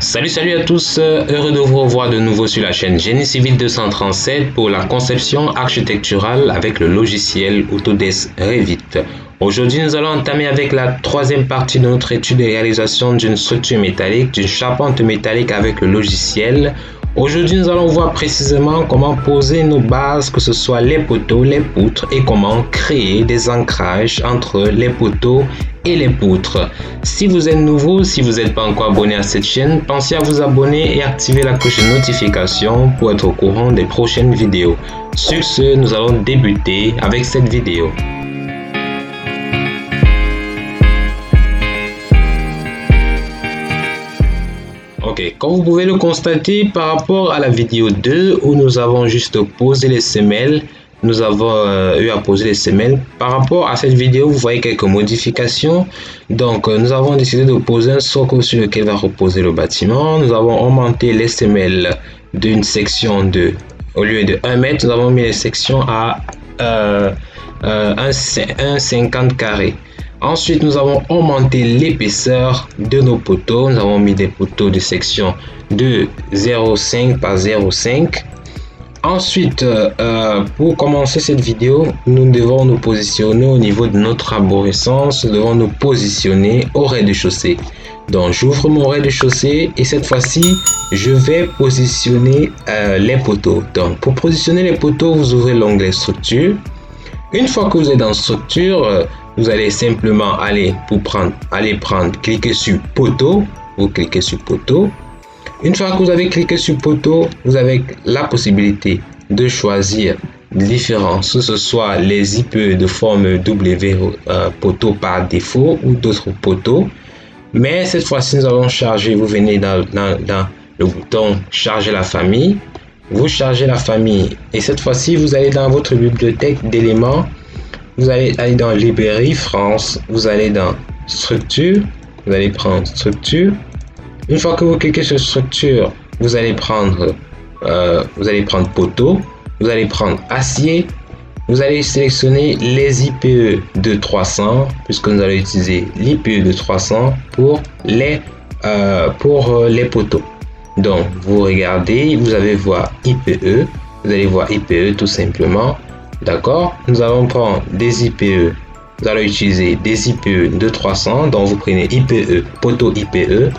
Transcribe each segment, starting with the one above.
Salut à tous, heureux de vous revoir de nouveau sur la chaîne Génie Civil 237 pour la conception architecturale avec le logiciel Autodesk Revit. Aujourd'hui, nous allons entamer avec la troisième partie de notre étude de réalisation d'une structure métallique, d'une charpente métallique avec le logiciel. Aujourd'hui, nous allons voir précisément comment poser nos bases, que ce soit les poteaux, les poutres, et comment créer des ancrages entre les poteaux et les poutres. Si vous êtes nouveau, si vous n'êtes pas encore abonné à cette chaîne, pensez à vous abonner et activer la cloche de notification pour être au courant des prochaines vidéos. Sur ce, nous allons débuter avec cette vidéo. Ok, comme vous pouvez le constater par rapport à la vidéo 2 où nous avons juste posé les semelles, nous avons eu à poser les semelles. Par rapport à cette vidéo, vous voyez quelques modifications. Donc, nous avons décidé de poser un socle sur lequel va reposer le bâtiment. Nous avons augmenté les semelles d'une section de, au lieu de 1 mètre, nous avons mis les sections à 1,50 carré. Ensuite, nous avons augmenté l'épaisseur de nos poteaux. Nous avons mis des poteaux de section de 0,5 par 0,5. Ensuite, pour commencer cette vidéo, nous devons nous positionner au niveau de notre arborescence. Nous devons nous positionner au rez-de-chaussée. Donc, j'ouvre mon rez-de-chaussée et cette fois-ci, je vais positionner les poteaux. Donc, pour positionner les poteaux, vous ouvrez l'onglet structure. Une fois que vous êtes dans structure, vous allez simplement cliquer sur poteau. Vous cliquez sur poteau. Une fois que vous avez cliqué sur poteau, vous avez la possibilité de choisir différents, que ce soit les IPE de forme W poteau par défaut ou d'autres poteaux. Mais cette fois-ci, nous allons charger. Vous venez dans le bouton charger la famille. Vous chargez la famille et cette fois-ci, vous allez dans votre bibliothèque d'éléments. Vous allez aller dans Librairie France. Vous allez dans structure. Vous allez prendre structure. Une fois que vous cliquez sur structure, vous allez prendre poteau, vous allez prendre acier, vous allez sélectionner les IPE de 300 puisque nous allons utiliser l'IPE de 300 pour les poteaux. Donc vous regardez, vous allez voir IPE, vous allez voir IPE tout simplement, d'accord. Nous allons prendre des IPE, nous allons utiliser des IPE de 300, donc vous prenez IPE, poteau IPE.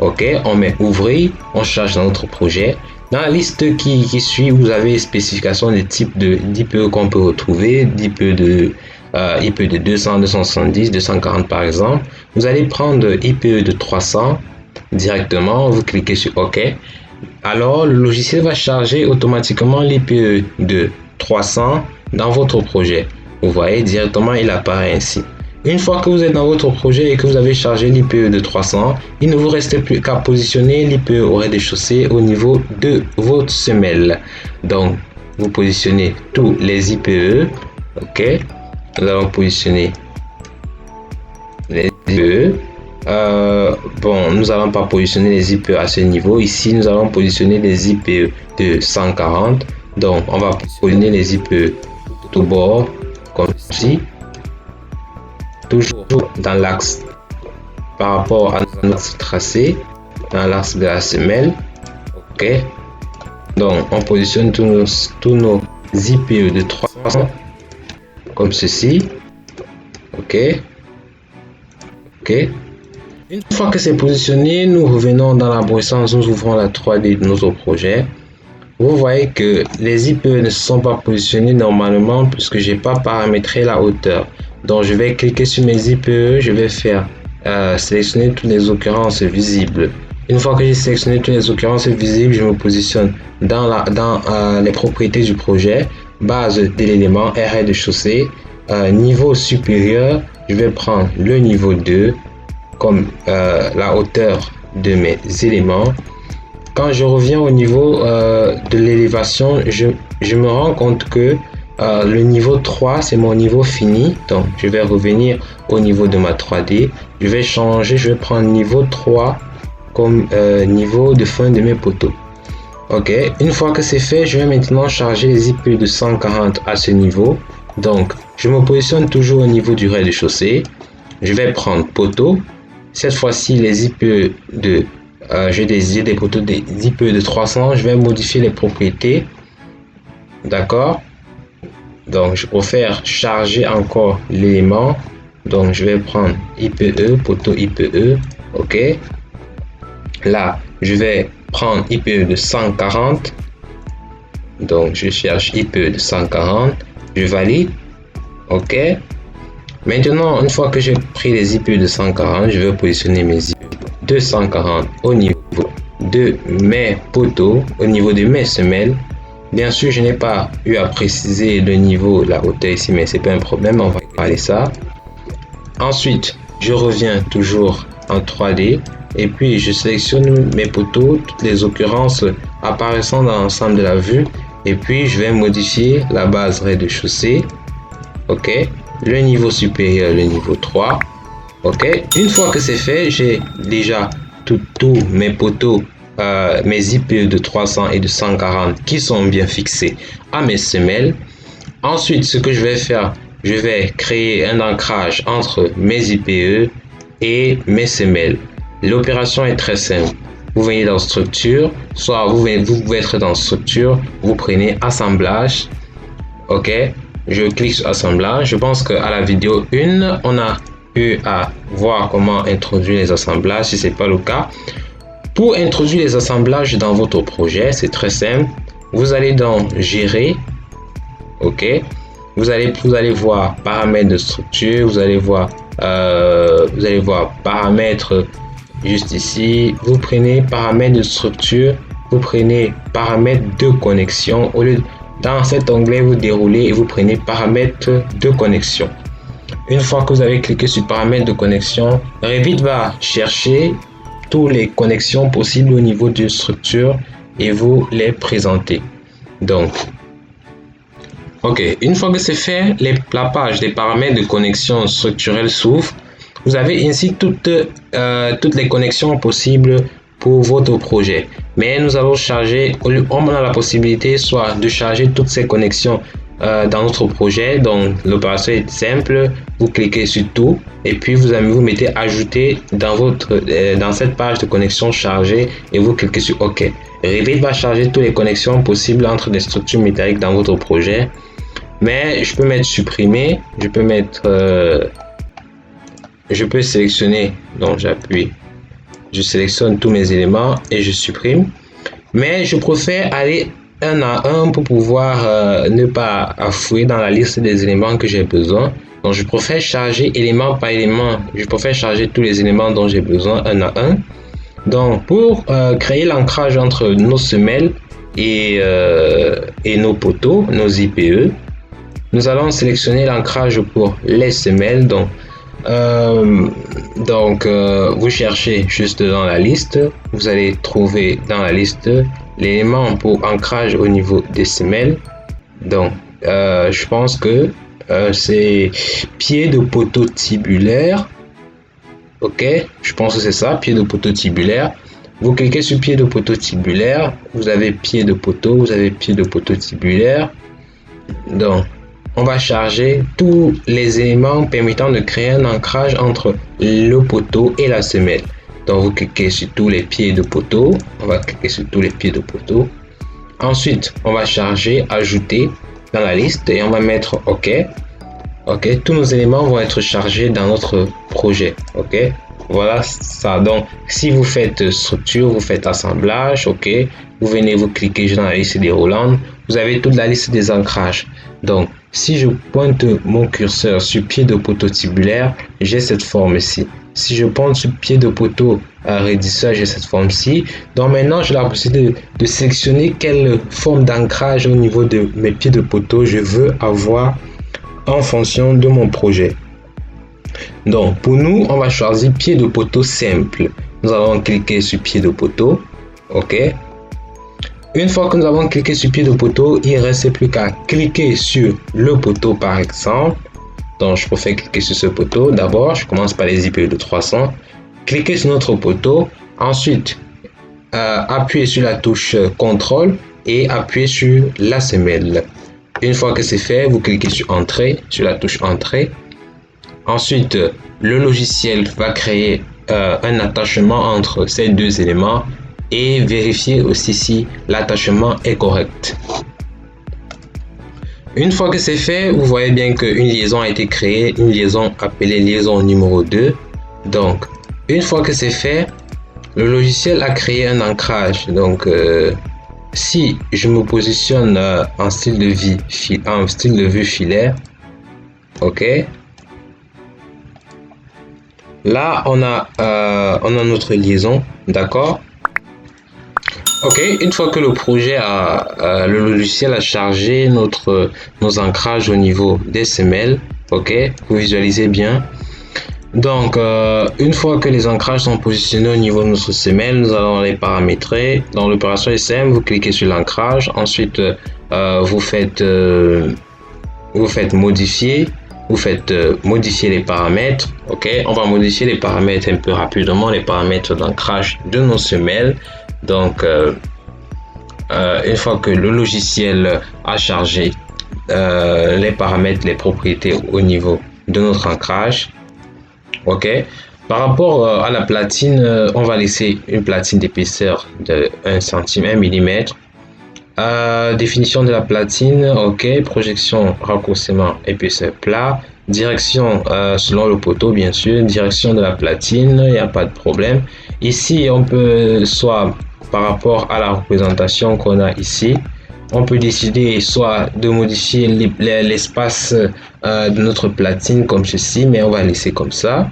Ok, on met ouvrir, on charge dans notre projet. Dans la liste qui suit, vous avez spécification des types d'IPE qu'on peut retrouver, d'IPE de 200, 270, 240 par exemple. Vous allez prendre IPE de 300 directement, vous cliquez sur OK. Alors, le logiciel va charger automatiquement l'IPE de 300 dans votre projet. Vous voyez, directement, il apparaît ainsi. Une fois que vous êtes dans votre projet et que vous avez chargé l'IPE de 300, il ne vous reste plus qu'à positionner l'IPE au rez-de-chaussée au niveau de votre semelle. Donc, vous positionnez tous les IPE. Ok, nous allons positionner les IPE. Bon, nous n'allons pas positionner les IPE à ce niveau. Ici, nous allons positionner les IPE de 140. Donc, on va positionner les IPE tout bord, comme ceci. Toujours dans l'axe par rapport à notre tracé, dans l'axe de la semelle. Ok, donc on positionne tous nos IPE de 300 comme ceci. Ok, une fois que c'est positionné, nous revenons dans l'arborescence, nous ouvrons la 3D de notre projet. Vous voyez que les IPE ne sont pas positionnés normalement puisque j'ai pas paramétré la hauteur. Donc je vais cliquer sur mes IPE, je vais faire sélectionner toutes les occurrences visibles. Une fois que j'ai sélectionné toutes les occurrences visibles, je me positionne dans les propriétés du projet, base de l'élément, rez-de-chaussée, niveau supérieur, je vais prendre le niveau 2 comme la hauteur de mes éléments. Quand je reviens au niveau de l'élévation, je me rends compte que le niveau 3 c'est mon niveau fini. Donc je vais revenir au niveau de ma 3D, je vais changer, je vais prendre niveau 3 comme niveau de fin de mes poteaux. Ok, une fois que c'est fait, je vais maintenant charger les IPE de 140 à ce niveau. Donc je me positionne toujours au niveau du rez-de-chaussée, je vais prendre poteau. Cette fois-ci les IPE de j'ai des poteaux des IPE de 300, je vais modifier les propriétés. D'accord? Donc, je préfère charger encore l'élément. Donc, je vais prendre IPE, poteau IPE. OK. Là, je vais prendre IPE de 140. Donc, je cherche IPE de 140. Je valide. OK. Maintenant, une fois que j'ai pris les IPE de 140, je vais positionner mes IPE de 140 au niveau de mes poteaux, au niveau de mes semelles. Bien sûr, je n'ai pas eu à préciser le niveau, la hauteur ici, mais c'est pas un problème, on va parler ça. Ensuite, je reviens toujours en 3D et puis je sélectionne mes poteaux, toutes les occurrences apparaissant dans l'ensemble de la vue, et puis je vais modifier la base rez-de-chaussée. OK, le niveau supérieur, le niveau 3. OK, une fois que c'est fait, j'ai déjà tous mes poteaux, mes IPE de 300 et de 140 qui sont bien fixés à mes semelles. Ensuite, ce que je vais faire, je vais créer un ancrage entre mes IPE et mes semelles. L'opération est très simple. Vous venez dans structure, soit vous pouvez être dans structure, vous prenez assemblage. OK, je clique sur assemblage. Je pense qu'à la vidéo 1, on a eu à voir comment introduire les assemblages si ce n'est pas le cas. Pour introduire les assemblages dans votre projet, c'est très simple. Vous allez dans gérer. OK, vous allez voir paramètres de structure, vous allez voir paramètres juste ici. Vous prenez paramètres de structure, vous prenez paramètres de connexion. Dans cet onglet, vous déroulez et vous prenez paramètres de connexion. Une fois que vous avez cliqué sur paramètres de connexion, Revit va chercher toutes les connexions possibles au niveau d'une structure et vous les présenter. Donc, OK, une fois que c'est fait, la page des paramètres de connexion structurelle s'ouvre. Vous avez ici toutes les connexions possibles pour votre projet. Mais nous allons charger, on a la possibilité soit de charger toutes ces connexions dans notre projet. Donc, l'opération est simple. Vous cliquez sur tout et puis vous mettez ajouter dans cette page de connexion chargée et vous cliquez sur OK. Revit va charger toutes les connexions possibles entre des structures métalliques dans votre projet. Mais je peux mettre supprimer, je peux sélectionner, donc j'appuie, je sélectionne tous mes éléments et je supprime. Mais je préfère aller un à un pour pouvoir ne pas affouiller dans la liste des éléments que j'ai besoin. Donc je préfère charger élément par élément, je préfère charger tous les éléments dont j'ai besoin un à un. Donc pour créer l'ancrage entre nos semelles et nos poteaux, nos IPE, nous allons sélectionner l'ancrage pour les semelles. Donc, vous cherchez juste dans la liste. Vous allez trouver dans la liste l'élément pour ancrage au niveau des semelles. Donc, je pense que c'est pied de poteau tubulaire. OK, je pense que c'est ça, pied de poteau tubulaire. Vous cliquez sur pied de poteau tubulaire. Vous avez pied de poteau, vous avez pied de poteau tubulaire. Donc, on va charger tous les éléments permettant de créer un ancrage entre le poteau et la semelle. Donc, vous cliquez sur tous les pieds de poteau. On va cliquer sur tous les pieds de poteau. Ensuite, on va charger, ajouter dans la liste et on va mettre OK. OK, tous nos éléments vont être chargés dans notre projet. OK, voilà ça. Donc, si vous faites structure, vous faites assemblage. OK, vous venez, vous cliquez dans la liste déroulante. Vous avez toute la liste des ancrages. Donc, si je pointe mon curseur sur pied de poteau tubulaire, j'ai cette forme-ci. Si je pointe sur pied de poteau raidisseur, j'ai cette forme-ci. Donc maintenant, j'ai la possibilité de sélectionner quelle forme d'ancrage au niveau de mes pieds de poteau je veux avoir en fonction de mon projet. Donc, pour nous, on va choisir pied de poteau simple. Nous allons cliquer sur pied de poteau. OK. Une fois que nous avons cliqué sur pied de poteau, il ne reste plus qu'à cliquer sur le poteau par exemple. Donc, je préfère cliquer sur ce poteau. D'abord, je commence par les IPE de 300. Cliquez sur notre poteau. Ensuite, appuyez sur la touche CTRL et appuyez sur la semelle. Une fois que c'est fait, vous cliquez sur Entrée, sur la touche Entrée. Ensuite, le logiciel va créer un attachement entre ces deux éléments et vérifier aussi si l'attachement est correct. Une fois que c'est fait, vous voyez bien qu'une liaison a été créée, une liaison appelée liaison numéro 2. Donc, une fois que c'est fait, le logiciel a créé un ancrage. Donc, si je me positionne en style de vue filaire, ok. Là, on a notre liaison, d'accord. Ok, une fois que le projet le logiciel a chargé nos ancrages au niveau des semelles, ok, vous visualisez bien. Donc, une fois que les ancrages sont positionnés au niveau de notre semelle, nous allons les paramétrer. Dans l'opération SM, vous cliquez sur l'ancrage. Ensuite, vous faites modifier. Vous faites modifier les paramètres. Ok, on va modifier les paramètres un peu rapidement, les paramètres d'ancrage de nos semelles. Donc, une fois que le logiciel a chargé les paramètres, les propriétés au niveau de notre ancrage, ok. Par rapport à la platine, on va laisser une platine d'épaisseur de 1 cm, 1 mm. Définition de la platine, ok. Projection, raccourcissement, épaisseur plat. Direction selon le poteau, bien sûr. Direction de la platine, il n'y a pas de problème. Ici, on peut soit par rapport à la représentation qu'on a ici, on peut décider soit de modifier l'espace de notre platine comme ceci, mais on va laisser comme ça.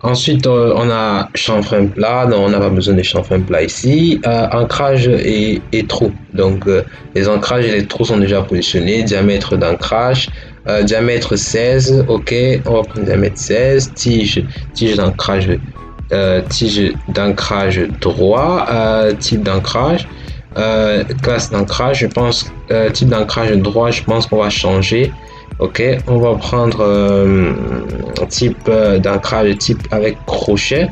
Ensuite, on a chanfrein plat, donc on n'a pas besoin de chanfrein plat ici. Ancrage et trou. Donc, les ancrages et les trous sont déjà positionnés. Diamètre d'ancrage, diamètre 16, ok, on va prendre diamètre 16. Tige d'ancrage, droit, type d'ancrage, classe d'ancrage, je pense, type d'ancrage droit, je pense qu'on va changer. Ok, on va prendre type d'ancrage type avec crochet.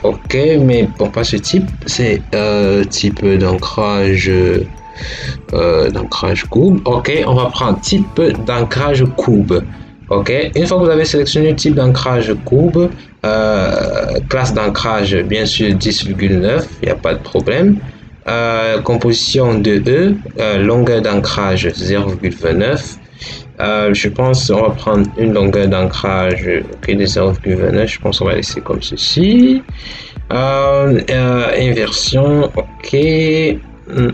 Ok, mais bon, pas ce type, c'est type d'ancrage courbe. Ok, on va prendre type d'ancrage courbe. Ok, une fois que vous avez sélectionné le type d'ancrage courbe, classe d'ancrage bien sûr 10,9, il n'y a pas de problème. Composition de E, longueur d'ancrage 0,29. Je pense on va prendre une longueur d'ancrage de 0,29. Je pense qu'on va laisser comme ceci. Inversion, ok.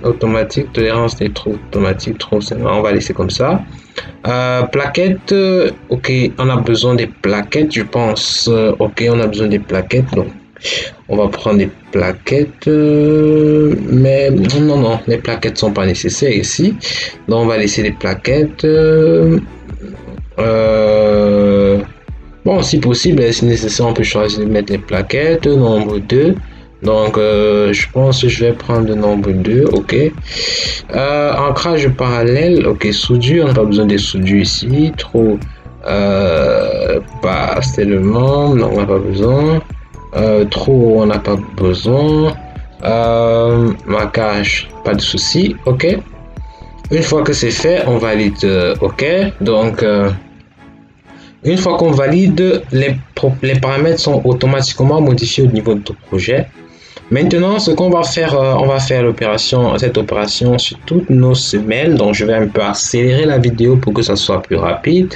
Automatique, tolérance des trous automatique, trous, on va laisser comme ça. Plaquettes, ok, on a besoin des plaquettes, je pense. Ok, on a besoin des plaquettes, donc on va prendre des plaquettes, mais non, les plaquettes sont pas nécessaires ici, donc on va laisser les plaquettes. Bon, si possible, si nécessaire, on peut choisir de mettre les plaquettes, nombre 2. Donc, je pense que je vais prendre le nombre 2, ok. Ancrage parallèle, ok. Soudure, on n'a pas besoin de soudure ici. Trop, pas tellement, non, on n'a pas besoin. Trop, on n'a pas besoin. Marquage, pas de souci, ok. Une fois que c'est fait, on valide, ok. Donc, une fois qu'on valide, les paramètres sont automatiquement modifiés au niveau de ton projet. Maintenant, ce qu'on va faire, on va faire cette opération sur toutes nos semelles. Donc, je vais un peu accélérer la vidéo pour que ça soit plus rapide.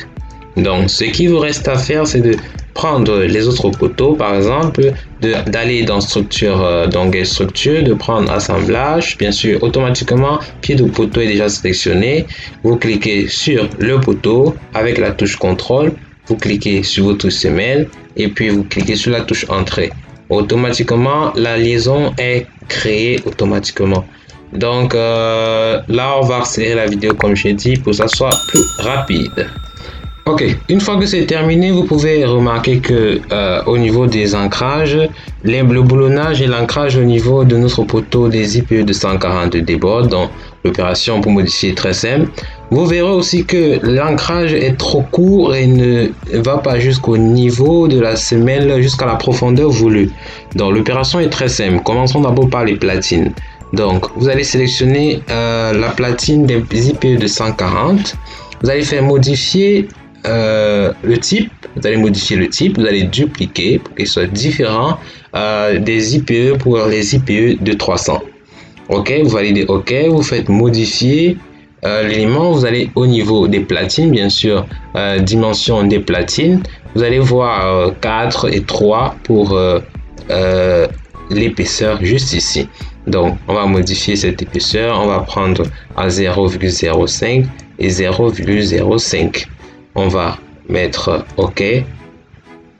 Donc, ce qui vous reste à faire, c'est de prendre les autres poteaux, par exemple, d'aller dans structure, d'onglet structure, de prendre assemblage. Bien sûr, automatiquement, pied de poteau est déjà sélectionné. Vous cliquez sur le poteau avec la touche contrôle. Vous cliquez sur votre semelle et puis vous cliquez sur la touche entrée. Automatiquement, la liaison est créée automatiquement. Donc là, on va accélérer la vidéo comme j'ai dit pour que ça soit plus rapide. Ok, une fois que c'est terminé, vous pouvez remarquer que au niveau des ancrages, le boulonnage et l'ancrage au niveau de notre poteau des IPE 240 déborde. Donc l'opération pour modifier est très simple. Vous verrez aussi que l'ancrage est trop court et ne va pas jusqu'au niveau de la semelle, jusqu'à la profondeur voulue. Donc l'opération est très simple. Commençons d'abord par les platines. Donc vous allez sélectionner la platine des IPE 240. Vous allez faire modifier le type, vous allez modifier le type, vous allez dupliquer pour qu'il soit différent des IPE pour les IPE de 300. OK, vous validez OK, vous faites modifier l'élément, vous allez au niveau des platines, bien sûr, dimension des platines, vous allez voir 4 et 3 pour l'épaisseur juste ici. Donc, on va modifier cette épaisseur, on va prendre à 0,05 et 0,05. On va mettre OK.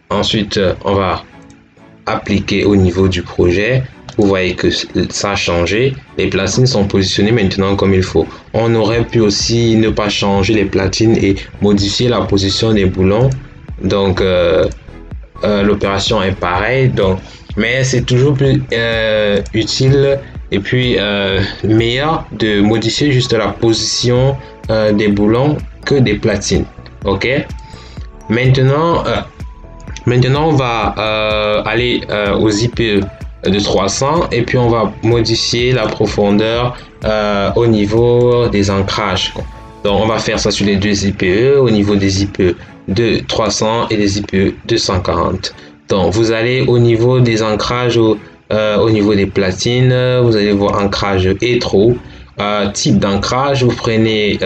Ensuite, on va appliquer au niveau du projet. Vous voyez que ça a changé. Les platines sont positionnées maintenant comme il faut. On aurait pu aussi ne pas changer les platines et modifier la position des boulons. Donc, l'opération est pareille. Donc, mais c'est toujours plus utile et puis meilleur de modifier juste la position des boulons que des platines. OK? Maintenant, on va aller aux IPE de 300 et puis on va modifier la profondeur au niveau des ancrages. Donc, on va faire ça sur les deux IPE, au niveau des IPE de 300 et des IPE de 140. Donc, vous allez au niveau des ancrages, au niveau des platines, vous allez voir ancrage et trou. Type d'ancrage, vous prenez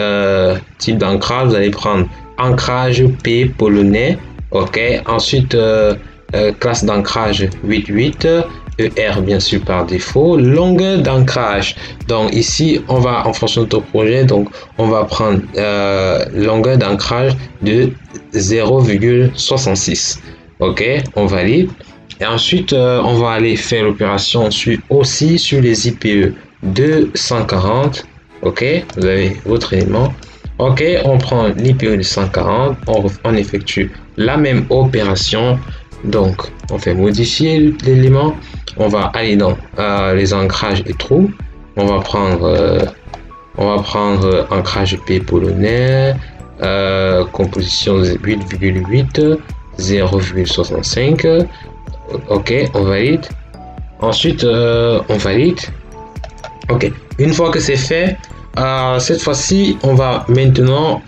type d'ancrage, vous allez prendre ancrage P polonais. OK. Ensuite, classe d'ancrage 88, ER bien sûr par défaut. Longueur d'ancrage. Donc ici, on va en fonction de ton projet, donc on va prendre longueur d'ancrage de 0,66. OK, on valide. Et ensuite, on va aller faire l'opération aussi sur les IPE de 140. OK, vous avez votre élément. OK, on prend l'IPE de 140, on effectue la même opération. Donc, on fait modifier l'élément. On va aller dans les ancrages et trous. On va prendre ancrage P polonais, composition 8,8, 0,65. OK, on valide. Ensuite, on valide. OK, une fois que c'est fait, cette fois-ci, on va maintenant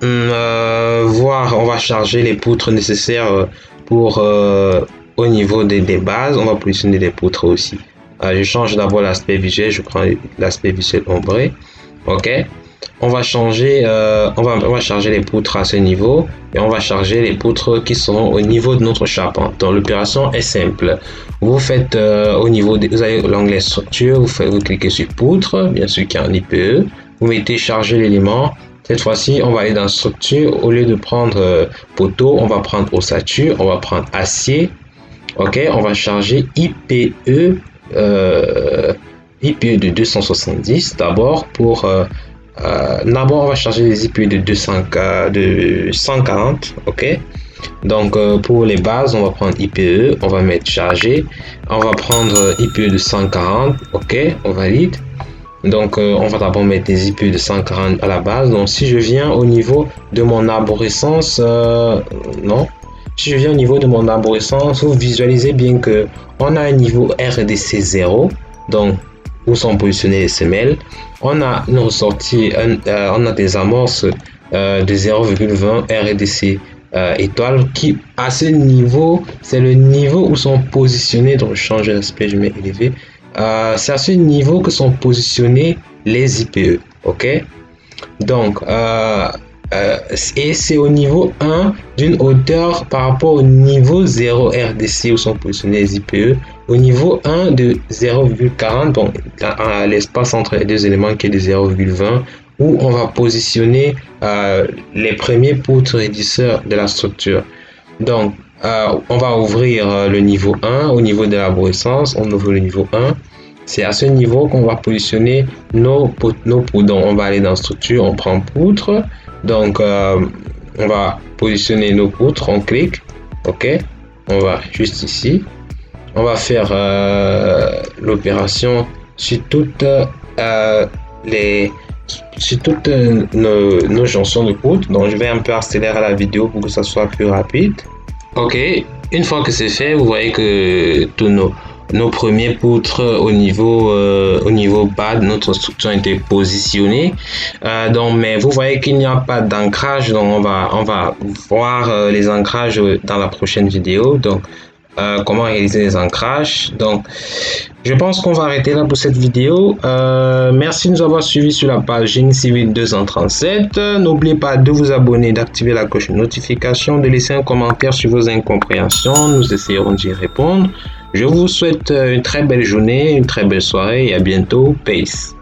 on va charger les poutres nécessaires pour au niveau des bases. On va positionner les poutres aussi. Je change d'abord l'aspect visuel, je prends l'aspect visuel ombré. OK, on va changer on va charger les poutres à ce niveau et on va charger les poutres qui seront au niveau de notre charpente. Donc l'opération est simple. Vous faites au niveau vous avez l'onglet structure, vous cliquez sur poutre, bien sûr qu'il y a un IPE, vous mettez charger l'élément. Cette fois-ci, on va aller dans structure. Au lieu de prendre poteau, on va prendre ossature, on va prendre acier. OK, on va charger IPE de 270 d'abord pour d'abord on va charger les IPE de 140. OK, donc pour les bases on va prendre IPE, on va mettre chargé, on va prendre IPE de 140. OK, on valide. Donc on va d'abord mettre des IPE de 140 à la base. Donc si je viens au niveau de mon arborescence, si je viens au niveau de mon arborescence, vous visualisez bien que on a un niveau RDC 0, donc où sont positionnées les semelles. On a une ressortie, on a des amorces de 0,20 RDC étoile qui à ce niveau, c'est le niveau où sont positionnés. Donc je change l'aspect, je mets élevé. C'est à ce niveau que sont positionnés les IPE. OK, donc et c'est au niveau 1 d'une hauteur par rapport au niveau 0 RDC où sont positionnés les IPE. Au niveau 1 de 0,40, bon, l'espace entre les deux éléments qui est de 0,20, où on va positionner les premiers poutres édisseurs de la structure. Donc on va ouvrir le niveau 1 au niveau de l'arborescence. On ouvre le niveau 1. C'est à ce niveau qu'on va positionner nos poutres. Donc on va aller dans structure, on prend poutre. Donc on va positionner nos poutres, on clique. OK, on va juste ici. On va faire l'opération sur toutes nos jonctions de poutres. Donc je vais un peu accélérer la vidéo pour que ça soit plus rapide. OK, une fois que c'est fait, vous voyez que tous nos premiers poutres au niveau bas de notre structure ont été positionnés. Donc, mais vous voyez qu'il n'y a pas d'ancrage, donc on va voir les ancrages dans la prochaine vidéo. Donc, comment réaliser les ancrages. Donc, je pense qu'on va arrêter là pour cette vidéo. Merci de nous avoir suivis sur la page Génie Civil 237. N'oubliez pas de vous abonner, d'activer la cloche de notification, de laisser un commentaire sur vos incompréhensions. Nous essayerons d'y répondre. Je vous souhaite une très belle journée, une très belle soirée et à bientôt. Peace.